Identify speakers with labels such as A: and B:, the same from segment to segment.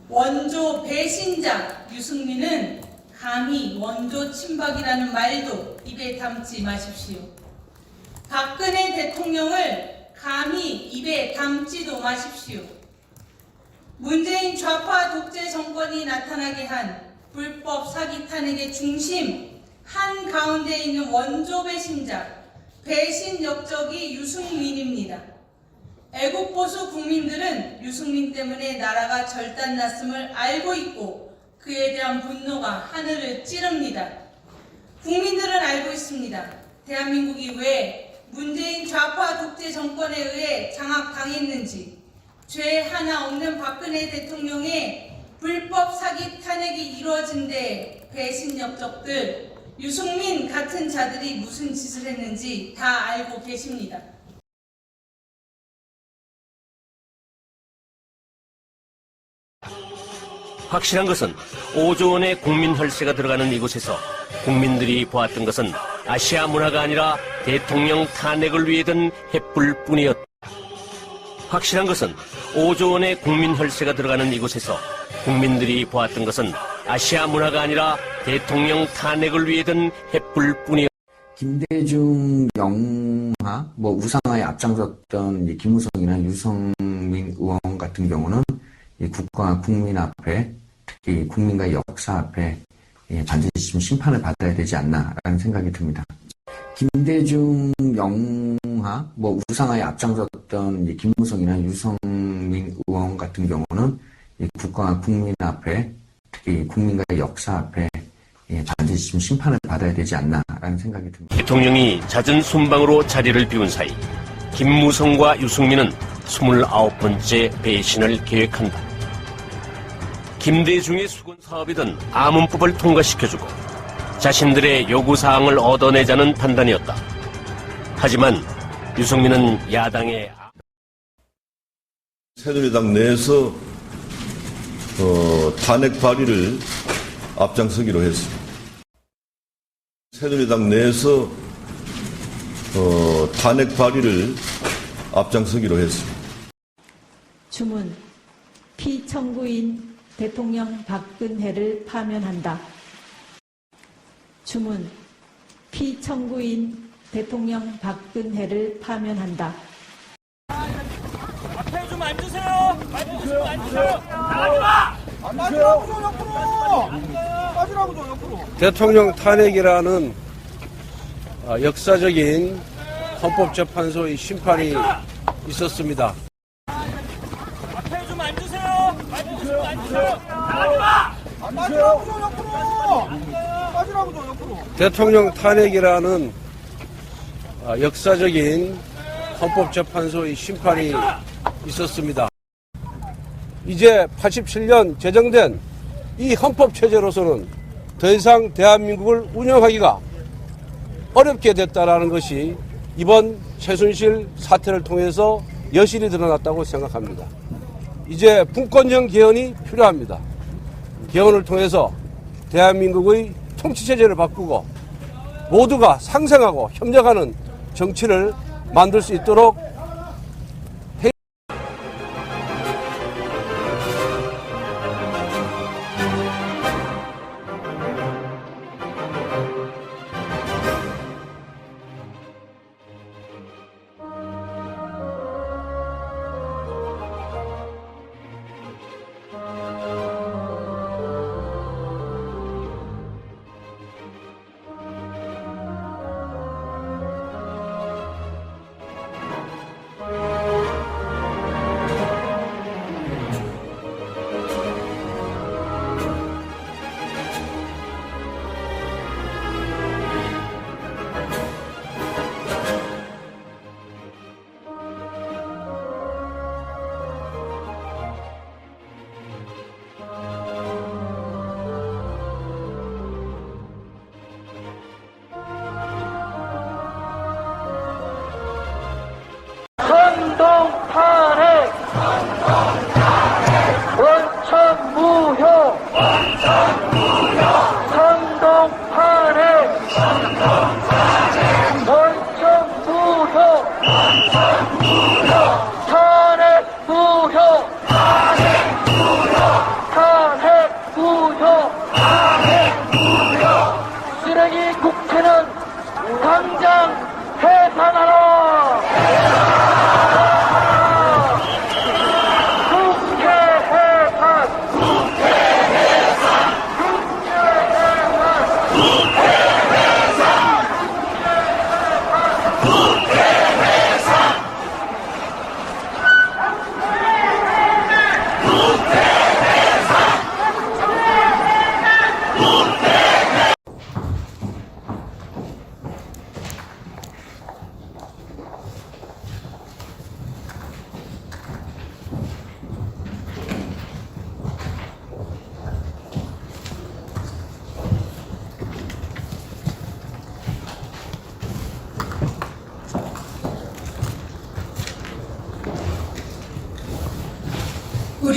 A: 원조 배신자 유승민은 감히 원조 친박이라는 말도 입에 담지 마십시오. 박근혜 대통령을 감히 입에 담지도 마십시오. 문재인 좌파 독재 정권이 나타나게 한 불법 사기 탄핵의 중심 한가운데 있는 원조 배신자, 배신 역적이 유승민입니다. 애국보수 국민들은 유승민 때문에 나라가 절단났음을 알고 있고 그에 대한 분노가 하늘을 찌릅니다. 국민들은 알고 있습니다. 대한민국이 왜 문재인 좌파 독재 정권에 의해 장악당했는지, 죄 하나 없는 박근혜 대통령의 불법 사기 탄핵이 이루어진 데 배신 역적들, 유승민 같은 자들이 무슨 짓을 했는지 다 알고 계십니다.
B: 확실한 것은 5조 원의 국민 혈세가 들어가는 이곳에서 국민들이 보았던 것은 아시아 문화가 아니라 대통령 탄핵을 위해 든 횃불뿐이었다. 확실한 것은 5조 원의 국민 혈세가 들어가는 이곳에서 국민들이 보았던 것은 아시아 문화가 아니라 대통령 탄핵을 위해 든 횃불뿐이었다.
C: 김대중 영화, 우상화에 앞장섰던 김무성이나 유승민 의원 같은 경우는 국가와 국민 앞에, 특히 국민과 역사 앞에 반드시 좀 심판을 받아야 되지 않나라는 생각이 듭니다. 김대중 영화, 우상화에 앞장섰던 김무성이나 유승민 의원 같은 경우는 국가와 국민 앞에, 특히 국민과 역사 앞에 반드시 좀 심판을 받아야 되지 않나라는 생각이 듭니다.
B: 대통령이 잦은 순방으로 자리를 비운 사이 김무성과 유승민은 29번째 배신을 계획한다. 김대중의 수건 사업이든 아문법을 통과시켜주고 자신들의 요구사항을 얻어내자는 판단이었다. 하지만 유승민은 야당의
D: 새누리당 내에서 탄핵 발의를 앞장서기로 했습니다. 새누리당 내에서 탄핵 발의를 앞장서기로 했습니다.
E: 주문, 피청구인 대통령 박근혜를 파면한다. 주문, 피청구인 대통령 박근혜를 파면한다.
F: 앞에 좀 앉으세요. 앉으세요. 나가지 마. 빠지라고 좀 옆으로. 빠지라고 좀 옆으로.
G: 대통령 탄핵이라는 역사적인 헌법재판소의 심판이 있었습니다.
F: 앞에 좀 앉으세요. 앉으세요. 나가지 마. 빠지라고 좀 옆으로. 빠지라고 좀 옆으로.
G: 대통령 탄핵이라는 역사적인 헌법재판소의 심판이 있었습니다. 이제 87년 제정된 이 헌법체제로서는 더 이상 대한민국을 운영하기가 어렵게 됐다는 것이 이번 최순실 사태를 통해서 여실히 드러났다고 생각합니다. 이제 분권형 개헌이 필요합니다. 개헌을 통해서 대한민국의 통치체제를 바꾸고 모두가 상생하고 협력하는 정치를 만들 수 있도록
H: 탄핵 무효! 탄핵 무효!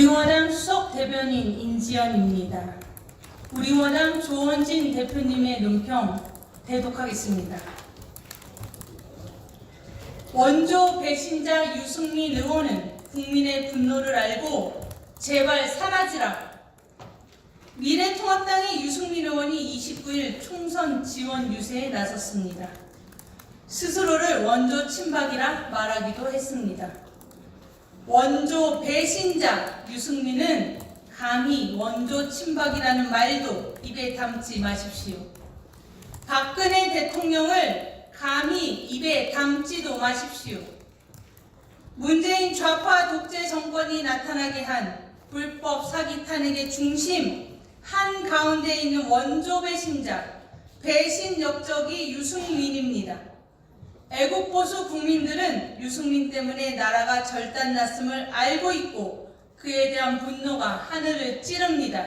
A: 우리공화당 수석 대변인 인지연입니다. 우리공화당 조원진 대표님의 논평 대독하겠습니다. 원조 배신자 유승민 의원은 국민의 분노를 알고 제발 사라지라. 미래통합당의 유승민 의원이 29일 총선 지원 유세에 나섰습니다. 스스로를 원조 친박이라 말하기도 했습니다. 원조 배신자 유승민은 감히 원조 친박이라는 말도 입에 담지 마십시오. 박근혜 대통령을 감히 입에 담지도 마십시오. 문재인 좌파 독재 정권이 나타나게 한 불법 사기 탄핵의 중심 한가운데 있는 원조 배신자, 배신 역적이 유승민입니다. 애국보수 국민들은 유승민 때문에 나라가 절단났음을 알고 있고 그에 대한 분노가 하늘을 찌릅니다.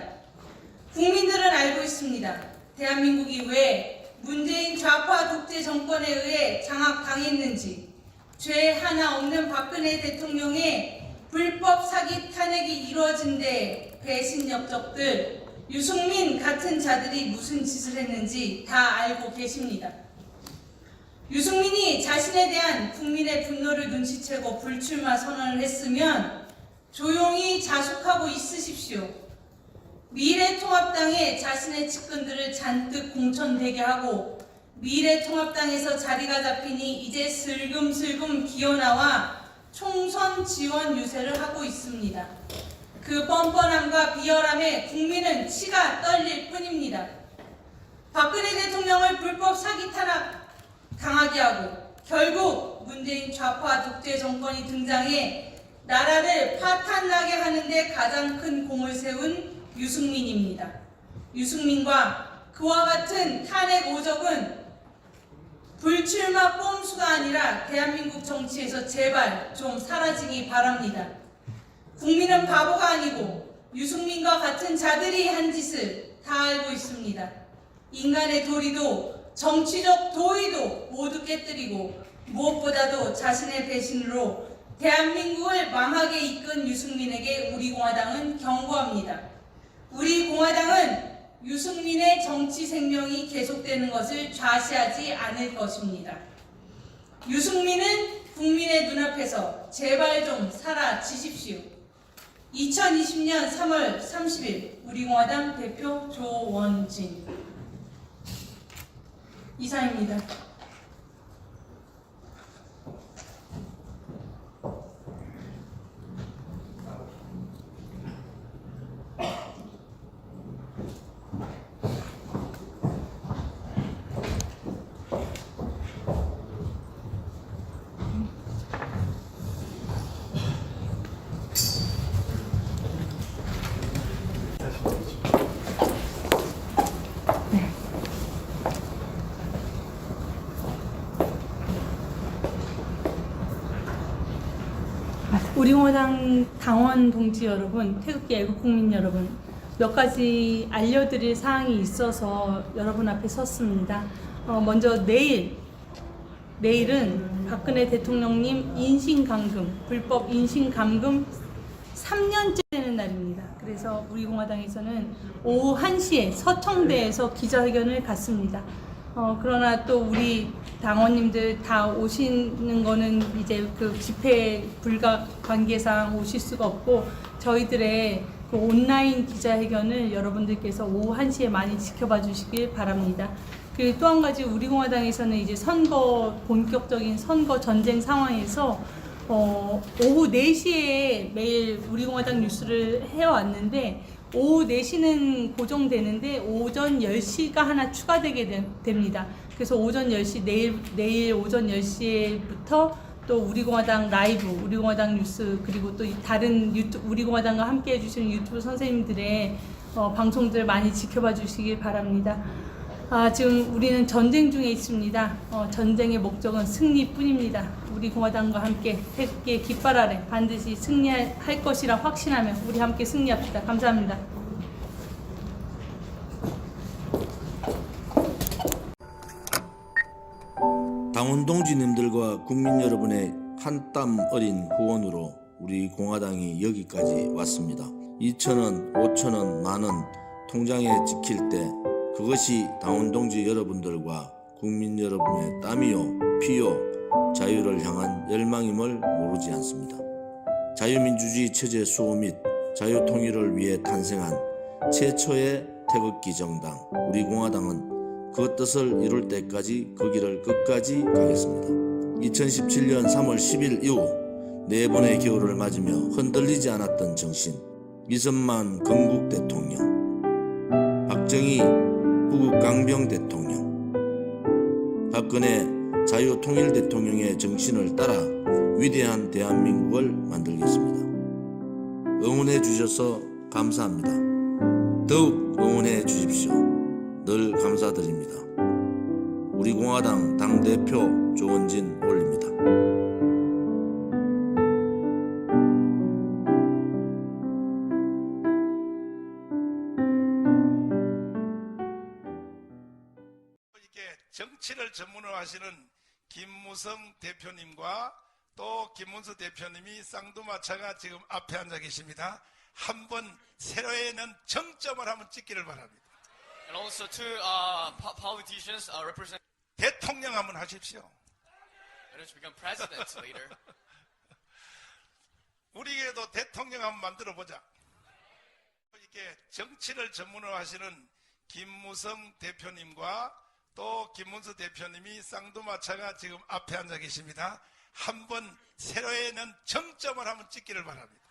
A: 국민들은 알고 있습니다. 대한민국이 왜 문재인 좌파 독재 정권에 의해 장악당했는지, 죄 하나 없는 박근혜 대통령의 불법 사기 탄핵이 이루어진 데 배신 역적들, 유승민 같은 자들이 무슨 짓을 했는지 다 알고 계십니다. 유승민이 자신에 대한 국민의 분노를 눈치채고 불출마 선언을 했으면 조용히 자숙하고 있으십시오. 미래통합당에 자신의 측근들을 잔뜩 공천되게 하고 미래통합당에서 자리가 잡히니 이제 슬금슬금 기어나와 총선 지원 유세를 하고 있습니다. 그 뻔뻔함과 비열함에 국민은 치가 떨릴 뿐입니다. 박근혜 대통령을 불법 사기 탄압 당하게 하고 결국 문재인 좌파 독재 정권이 등장해 나라를 파탄나게 하는데 가장 큰 공을 세운 유승민입니다. 유승민과 그와 같은 탄핵 오적은 불출마 꼼수가 아니라 대한민국 정치에서 제발 좀 사라지기 바랍니다. 국민은 바보가 아니고 유승민과 같은 자들이 한 짓을 다 알고 있습니다. 인간의 도리도 정치적 도의도 모두 깨뜨리고 무엇보다도 자신의 배신으로 대한민국을 망하게 이끈 유승민에게 우리공화당은 경고합니다. 우리공화당은 유승민의 정치 생명이 계속되는 것을 좌시하지 않을 것입니다. 유승민은 국민의 눈앞에서 제발 좀 사라지십시오. 2020년 3월 30일 우리공화당 대표 조원진 이사입니다. 우리공화당 당원 동지 여러분, 태극기 애국국민 여러분, 몇 가지 알려드릴 사항이 있어서 여러분 앞에 섰습니다. 먼저 내일은 박근혜 대통령님 인신감금, 불법 인신감금 3년째 되는 날입니다. 그래서 우리공화당에서는 오후 1시에 서청대에서 기자회견을 갖습니다. 그러나 또 우리 당원님들 다 오시는 거는 이제 그 집회 불가 관계상 오실 수가 없고 저희들의 그 온라인 기자회견을 여러분들께서 오후 1시에 많이 지켜봐 주시길 바랍니다. 그리고 또 한 가지 우리공화당에서는 이제 본격적인 선거 전쟁 상황에서 오후 4시에 매일 우리공화당 뉴스를 해왔는데 오후 4시는 고정되는데 오전 10시가 하나 추가되게 됩니다. 그래서 오전 10시 내일 오전 10시부터 또 우리공화당 라이브, 우리공화당 뉴스 그리고 또 다른 우리공화당과 함께 해주시는 유튜브 선생님들의 방송들 많이 지켜봐 주시길 바랍니다. 지금 우리는 전쟁 중에 있습니다. 전쟁의 목적은 승리뿐입니다. 우리 공화당과 함께 태극기의 깃발 아래 반드시 승리할 것이라 확신하며 우리 함께 승리합시다. 감사합니다.
H: 당원 동지님들과 국민 여러분의 한 땀 어린 후원으로 우리 공화당이 여기까지 왔습니다. 2,000원, 5,000원, 만원 통장에 찍힐 때 그것이 당원동지 여러분들과 국민 여러분의 땀이요, 피요, 자유를 향한 열망임을 모르지 않습니다. 자유민주주의 체제 수호 및 자유통일을 위해 탄생한 최초의 태극기 정당 우리 공화당은 그 뜻을 이룰 때까지 그 길을 끝까지 가겠습니다. 2017년 3월 10일 이후 4번의 겨울을 맞으며 흔들리지 않았던 정신, 이승만 건국 대통령, 박정희 부국 강병 대통령, 박근혜 자유통일 대통령의 정신을 따라 위대한 대한민국을 만들겠습니다. 응원해 주셔서 감사합니다. 더욱 응원해 주십시오. 늘 감사드립니다. 우리 공화당 당대표 조원진 올립니다.
I: 이렇게 정치를 전문으로 하시는 김무성 대표님과 또 김문수 대표님이 쌍두마차가 지금 앞에 앉아 계십니다. 한번 세로에는 정점을 한번 찍기를 바랍니다.
J: And also two politicians represent.
I: 대통령 한번 하십시오.
J: And to become president later.
I: 우리에게도 대통령 한번 만들어 보자. 이렇게 정치를 전문으로 하시는 김무성 대표님과 또 김문수 대표님이 쌍두마차가 지금 앞에 앉아 계십니다. 한번 세로에는 정점을 한번 찍기를 바랍니다.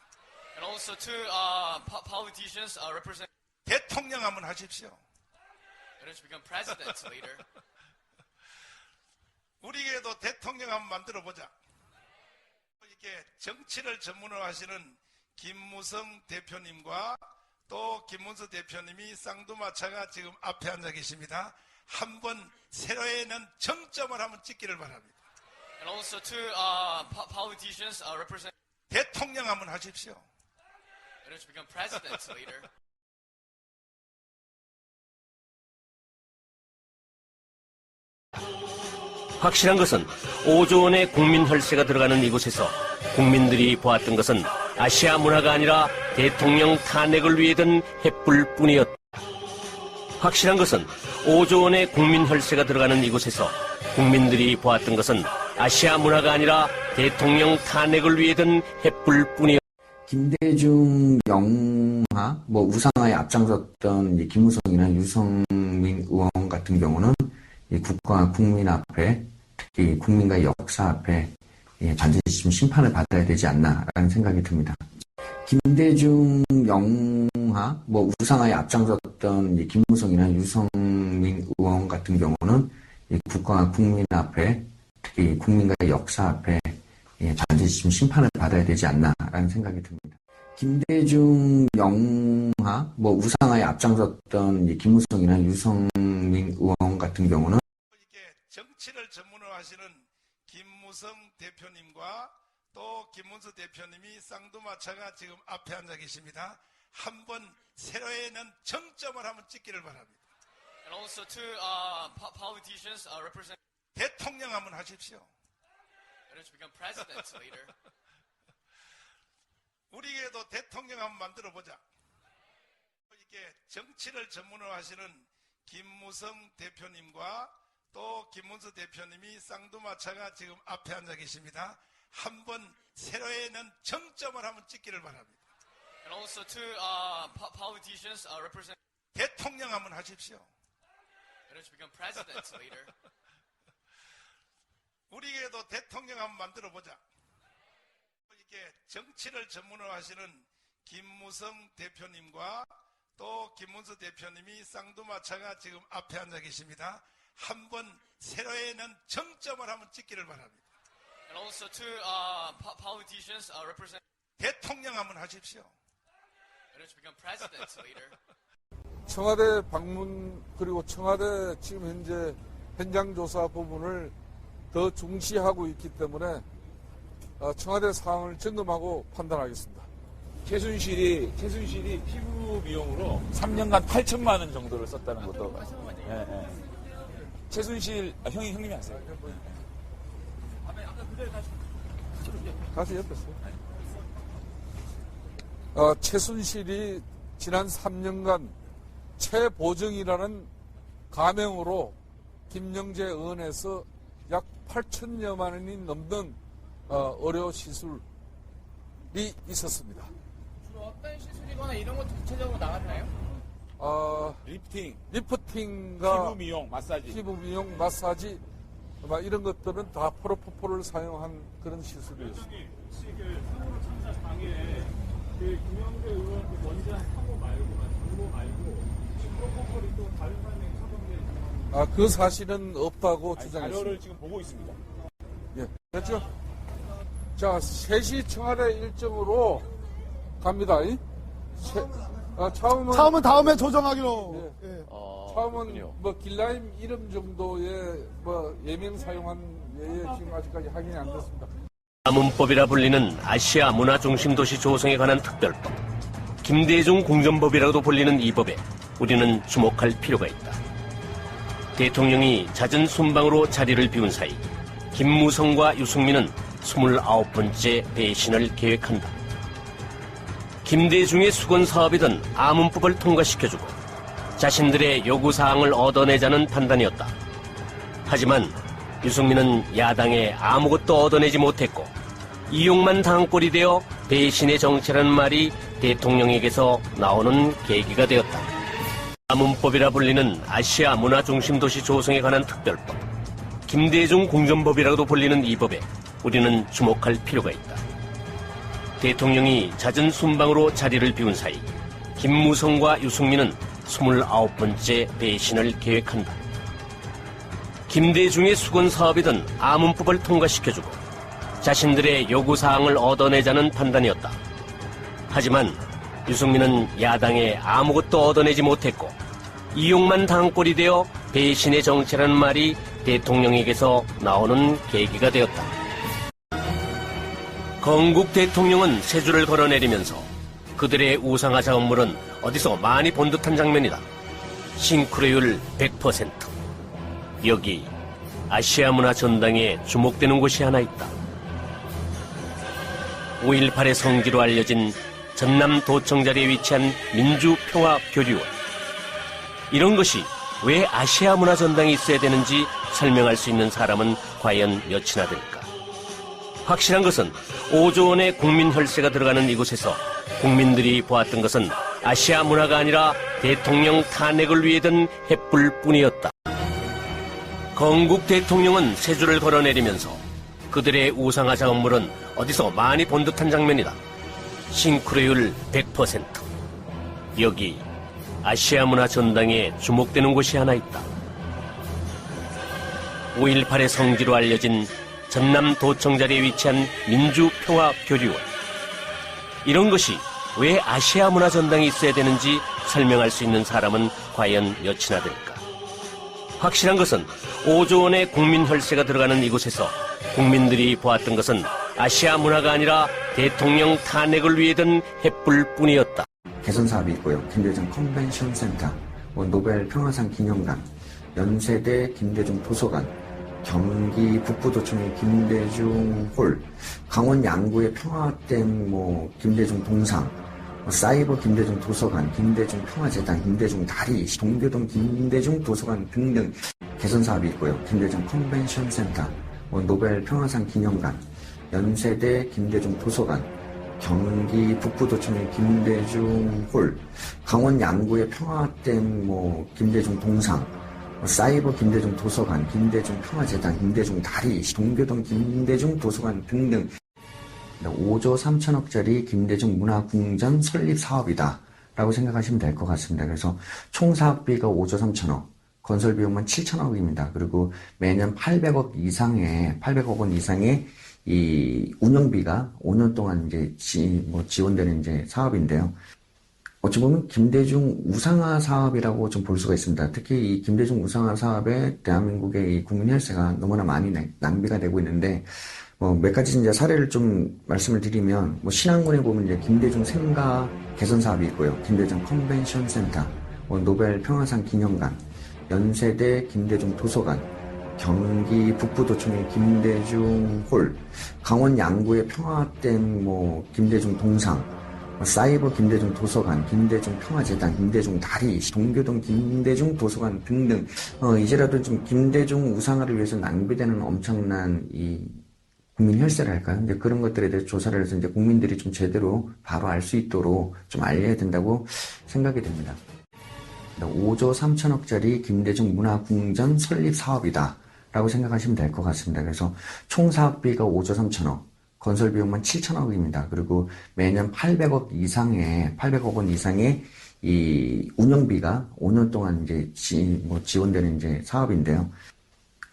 J: And also two politicians represent.
I: 대통령 한번 하십시오.
J: And to become president later.
I: 우리에게도 대통령 한번 만들어 보자. 이렇게 정치를 전문으로 하시는 김무성 대표님과 또 김문수 대표님이 쌍두마차가 지금 앞에 앉아 계십니다. 한번 세로에는 정점을 한번 찍기를 바랍니다.
J: And also two politicians represent.
I: 대통령 한번 하십시오.
J: And to become president later.
B: 확실한 것은 5조 원의 국민 혈세가 들어가는 이곳에서 국민들이 보았던 것은 아시아 문화가 아니라 대통령 탄핵을 위해 든 횃불뿐이었다. 확실한 것은 5조 원의 국민 혈세가 들어가는 이곳에서 국민들이 보았던 것은 아시아 문화가 아니라 대통령 탄핵을 위해 든 횃불뿐이었다.
C: 김대중 영화, 우상화에 앞장섰던 이 김무성이나 유성민 의원 같은 경우는 이 국가와 국민 앞에, 특히 국민과 역사 앞에 반드시 좀 심판을 받아야 되지 않나라는 생각이 듭니다. 김대중 영화, 우상화에 앞장섰던 이 김무성이나 유성민 의원 같은 경우는 이 국가와 국민 앞에, 특히 국민과 역사 앞에 반드시 좀 심판을 받아야 되지 않나라는 생각이 듭니다. 김대중 영화, 우상화에 앞장섰던 이 김무성이나 유성민 의원 같은 경우는
I: 이렇게 정치를 전문으로 하시는 김무성 대표님과 또 김문수 대표님이 쌍두마차가 지금 앞에 앉아 계십니다. 한번 세로에는 정점을 한번 찍기를 바랍니다.
J: And also two politicians represent.
I: 대통령 한번 하십시오.
J: And to become president later.
I: 우리에게도 대통령 한번 만들어 보자. 이렇게 정치를 전문으로 하시는 김무성 대표님과 또 김문수 대표님이 쌍두마차가 지금 앞에 앉아 계십니다. 한번 세로에는 정점을 한번 찍기를 바랍니다.
J: And also two politicians represent.
I: 대통령 한번 하십시오.
J: And to become president later.
I: 우리에게도 대통령 한번 만들어 보자. 이렇게 정치를 전문으로 하시는 김무성 대표님과 또 김문수 대표님이 쌍두마차가 지금 앞에 앉아 계십니다. 한번 세로에는 정점을 한번 찍기를 바랍니다.
J: And also two politicians represent.
I: 대통령 한번 하십시오.
J: And to become president later.
G: 청와대 방문 그리고 청와대 지금 현재 현장조사 부분을 더 중시하고 있기 때문에 청와대 사항을 점검하고 판단하겠습니다.
F: 최순실이 피부 미용으로 3년간 8천만 원 정도를 썼다는 것도. 최순실 형님이 아세요?
G: 가서 옆에 있어요. 최순실이 지난 3년간 최보정이라는 가명으로 김영재 의원에서 약 8천여만 원이 넘는 의료 시술이 있었습니다.
F: 주로 어떤 시술이거나 이런 것도 구체적으로 나갔나요?
G: 리프팅과
F: 피부 미용, 마사지.
G: 피부 미용, 마사지 이런 것들은 다 프로포폴을 사용한 그런 시술이었습니다.
K: 혹시 그 사고 참사 당일에 그 김영재 의원 그 원전 사고 말고 정보 말고 프로포폴이 또 다른 사람에게 처방된
G: 그 사실은 없다고 주장했습니다.
F: 자료를 지금 보고 있습니다.
G: 예, 됐죠? 자, 3시 청와대 일정으로 갑니다.
L: 차음은 다음에 조정하기로.
G: 예. 처음은 뭐 길라임 이름 정도의 뭐 예명 사용한 예에 지금 아직까지 확인이 안 됐습니다.
B: 가문법이라 불리는 아시아 문화중심도시 조성에 관한 특별법, 김대중 공전법이라고도 불리는 이 법에 우리는 주목할 필요가 있다. 대통령이 잦은 순방으로 자리를 비운 사이 김무성과 유승민은 29번째 배신을 계획한다. 김대중의 수건 사업이던 아문법을 통과시켜주고 자신들의 요구사항을 얻어내자는 판단이었다. 하지만 유승민은 야당에 아무것도 얻어내지 못했고 이용만 당한 꼴이 되어 배신의 정체라는 말이 대통령에게서 나오는 계기가 되었다. 아문법이라 불리는 아시아 문화중심도시 조성에 관한 특별법, 김대중 공전법이라고도 불리는 이 법에 우리는 주목할 필요가 있다. 대통령이 잦은 순방으로 자리를 비운 사이 김무성과 유승민은 29번째 배신을 계획한다. 김대중의 수건 사업이던 아문법을 통과시켜주고 자신들의 요구사항을 얻어내자는 판단이었다. 하지만 유승민은 야당에 아무것도 얻어내지 못했고 이용만 당한 꼴이 되어 배신의 정체라는 말이 대통령에게서 나오는 계기가 되었다. 건국 대통령은 세 줄을 걸어내리면서 그들의 우상화 작업물은 어디서 많이 본 듯한 장면이다. 싱크로율 100%. 여기 아시아 문화 전당에 주목되는 곳이 하나 있다. 5.18의 성지로 알려진 전남 도청자리에 위치한 민주평화교류원. 이런 것이 왜 아시아 문화 전당에 있어야 되는지 설명할 수 있는 사람은 과연 몇이나 될까? 확실한 것은 5조 원의 국민 혈세가 들어가는 이곳에서 국민들이 보았던 것은 아시아 문화가 아니라 대통령 탄핵을 위해 든 횃불뿐이었다. 건국 대통령은 세 줄을 걸어내리면서 그들의 우상화 작업물은 어디서 많이 본 듯한 장면이다. 싱크로율 100%. 여기 아시아 문화 전당에 주목되는 곳이 하나 있다. 5.18의 성지로 알려진 전남 도청자리에 위치한 민주평화교류원. 이런 것이 왜 아시아 문화 전당에 있어야 되는지 설명할 수 있는 사람은 과연 몇이나 될까? 확실한 것은 5조 원의 국민 혈세가 들어가는 이곳에서 국민들이 보았던 것은 아시아 문화가 아니라 대통령 탄핵을 위해 든 횃불뿐이었다.
C: 개선 사업이 있고요. 김대중 컨벤션 센터, 노벨 평화상 기념관, 연세대 김대중 도서관, 경기 북부도청의 김대중 홀, 강원 양구의 평화댐 김대중 동상, 사이버 김대중 도서관, 김대중 평화재단, 김대중 다리, 동교동 김대중 도서관 등등 개선 사업이 있고요. 김대중 컨벤션 센터, 노벨 평화상 기념관, 연세대 김대중 도서관, 경기 북부도청의 김대중 홀, 강원 양구의 평화댐 김대중 동상, 사이버 김대중 도서관, 김대중 평화재단, 김대중 다리, 동교동 김대중 도서관 등등 5조 3천억짜리 김대중 문화궁전 설립 사업이다 라고 생각하시면 될 것 같습니다. 그래서 총 사업비가 5조 3천억, 건설 비용만 7천억입니다. 그리고 매년 800억 원 이상의 이 운영비가 5년 동안 이제 지원되는 이제 사업인데요. 어찌 보면 김대중 우상화 사업이라고 좀 볼 수가 있습니다. 특히 이 김대중 우상화 사업에 대한민국의 이 국민 혈세가 너무나 많이 낭비가 되고 있는데, 몇 가지 이제 사례를 좀 말씀을 드리면, 신안군에 보면 이제 김대중 생가 개선 사업이 있고요. 김대중 컨벤션 센터, 노벨 평화상 기념관, 연세대 김대중 도서관, 경기 북부도청의 김대중 홀, 강원 양구의 평화댐 김대중 동상, 사이버 김대중 도서관, 김대중 평화재단, 김대중 다리, 동교동 김대중 도서관 등등 이제라도 좀 김대중 우상화를 위해서 낭비되는 엄청난 이 국민 혈세랄까요? 이제 그런 것들에 대해서 조사를 해서 이제 국민들이 좀 제대로 바로 알 수 있도록 좀 알려야 된다고 생각이 됩니다. 5조 3천억짜리 김대중 문화궁전 설립 사업이다 라고 생각하시면 될 것 같습니다. 그래서 총 사업비가 5조 3천억, 건설 비용만 7천억입니다. 그리고 매년 800억 원 이상의 이 운영비가 5년 동안 이제 지원되는 이제 사업인데요.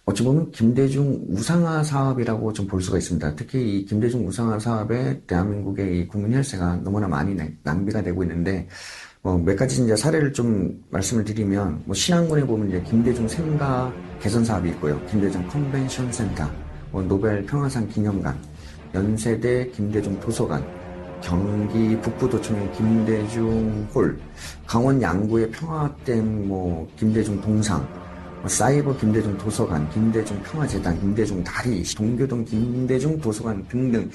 C: 어찌 보면 김대중 우상화 사업이라고 좀 볼 수가 있습니다. 특히 이 김대중 우상화 사업에 대한민국의 이 국민 혈세가 너무나 많이 낭비가 되고 있는데, 몇 가지 이제 사례를 좀 말씀을 드리면, 신안군에 보면 이제 김대중 생가 개선 사업이 있고요. 김대중 컨벤션 센터, 노벨 평화상 기념관, 연세대 김대중 도서관, 경기 북부도청의 김대중 홀, 강원 양구의 평화댐 김대중 동상, 사이버 김대중 도서관, 김대중 평화재단, 김대중 다리, 동교동 김대중 도서관 등등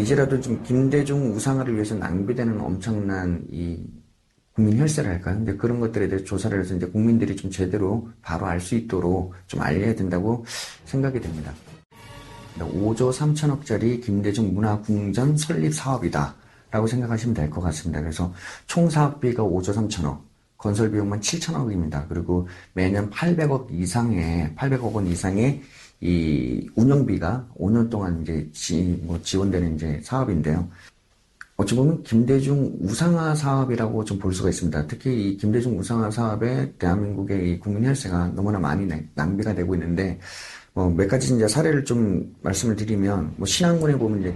C: 이제라도 좀 김대중 우상화를 위해서 낭비되는 엄청난 이 국민 혈세랄까요? 이제 그런 것들에 대해서 조사를 해서 이제 국민들이 좀 제대로 바로 알 수 있도록 좀 알려야 된다고 생각이 됩니다. 5조 3천억짜리 김대중 문화궁전 설립 사업이다 라고 생각하시면 될 것 같습니다. 그래서 총 사업비가 5조 3천억, 건설 비용만 7천억입니다. 그리고 매년 800억 원 이상의 이 운영비가 5년 동안 이제 지원되는 이제 사업인데요. 어찌 보면 김대중 우상화 사업이라고 좀 볼 수가 있습니다. 특히 이 김대중 우상화 사업에 대한민국의 이 국민 혈세가 너무나 많이 낭비가 되고 있는데, 몇 가지 이제 사례를 좀 말씀을 드리면, 신안군에 보면 이제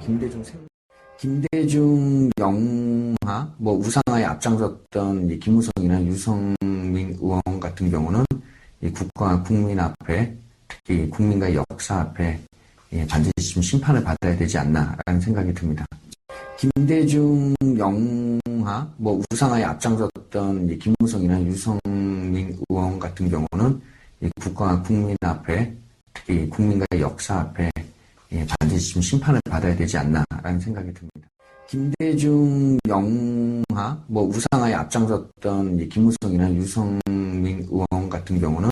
C: 김대중 영화, 우상화에 앞장섰던 이 김무성이나 유성민 의원 같은 경우는 이 국가 국민 앞에, 특히 국민과 역사 앞에 반드시 좀 심판을 받아야 되지 않나라는 생각이 듭니다. 김대중 영화, 우상화에 앞장섰던 이 김무성이나 유성민 의원 같은 경우는 이 국가 국민 앞에, 특히 국민과 역사 앞에 반드시 좀 심판을 받아야 되지 않나라는 생각이 듭니다. 김대중 영화, 우상화에 앞장섰던 이 김무성이나 유성민 의원 같은 경우는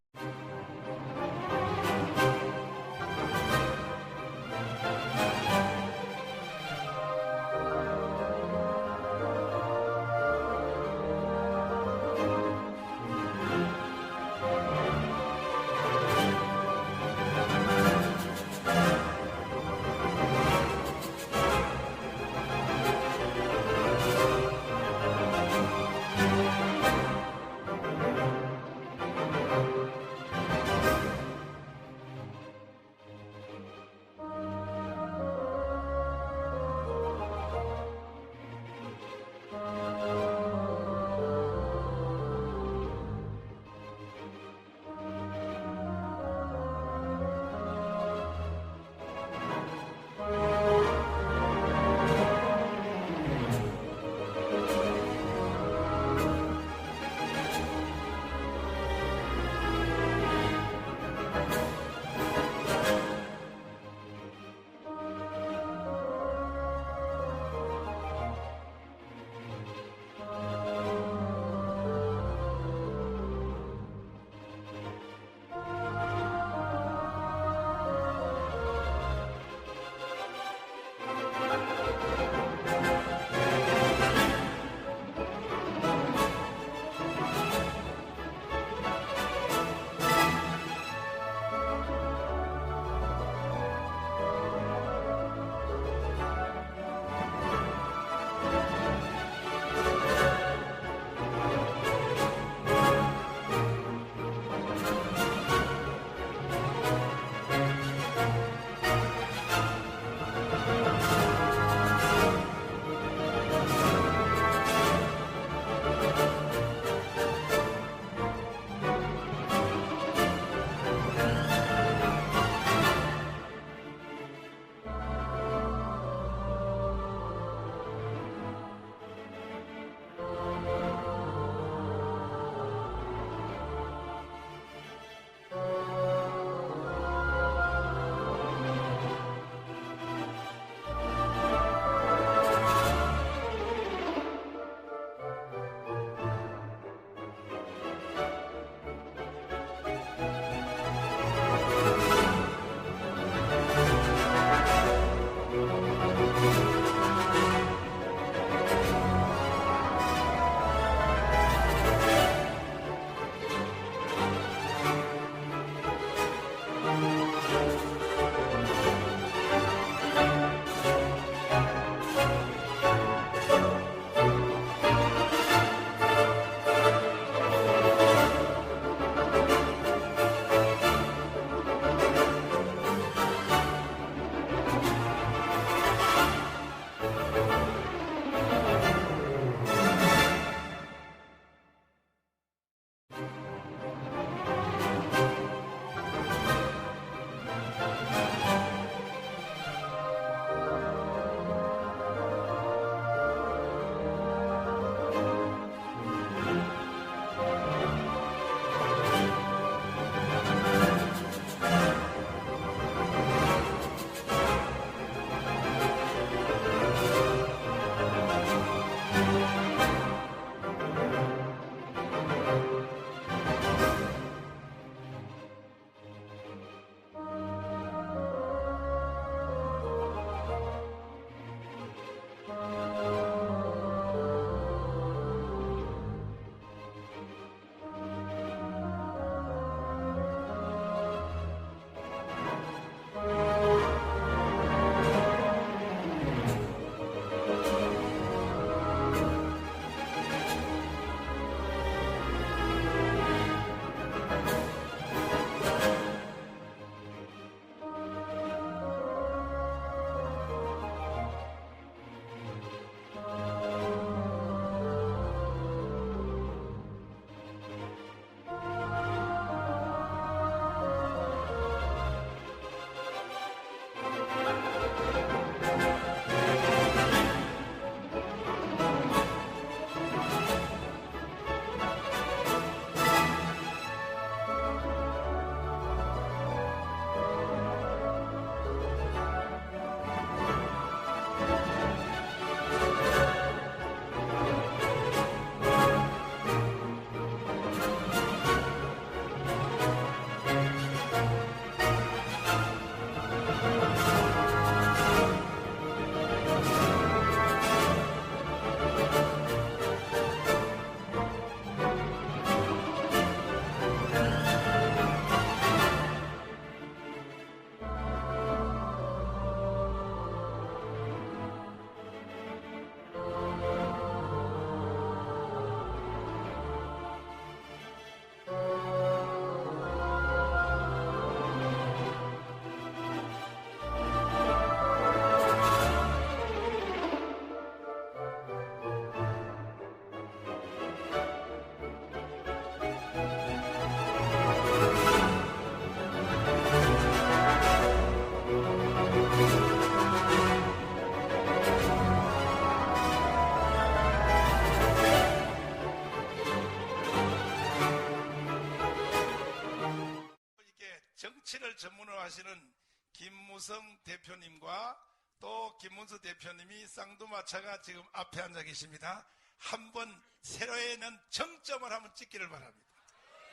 I: 하시는 김무성 대표님과 또 김문수 대표님이 쌍두마차가 지금 앞에 앉아 계십니다. 한번 세로에는 정점을 한번 찍기를 바랍니다.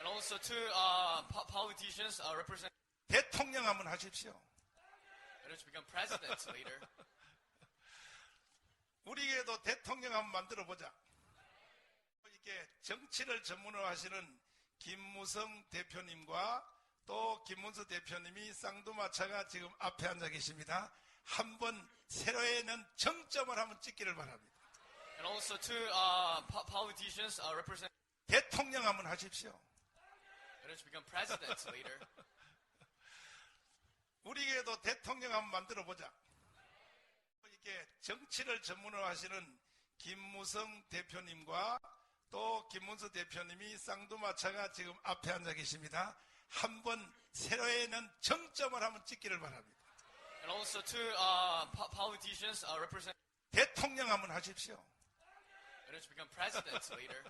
J: And also two politicians represent.
I: 대통령 한번 하십시오.
J: And to become president later.
I: 우리에게도 대통령 한번 만들어 보자. 이렇게 정치를 전문으로 하시는 김무성 대표님과 또 김문수 대표님이 쌍두마차가 지금 앞에 앉아 계십니다. 한번 세로에는 정점을 한번 찍기를 바랍니다.
J: And also two politicians represent.
I: 대통령 한번 하십시오.
J: And to become president later.
I: 우리에게도 대통령 한번 만들어 보자. 이렇게 정치를 전문으로 하시는 김무성 대표님과 또 김문수 대표님이 쌍두마차가 지금 앞에 앉아 계십니다. 한번 세로에는 정점을 한번 찍기를 바랍니다.
J: And also two politicians represent.
I: 대통령 한번 하십시오.
J: And to become president later.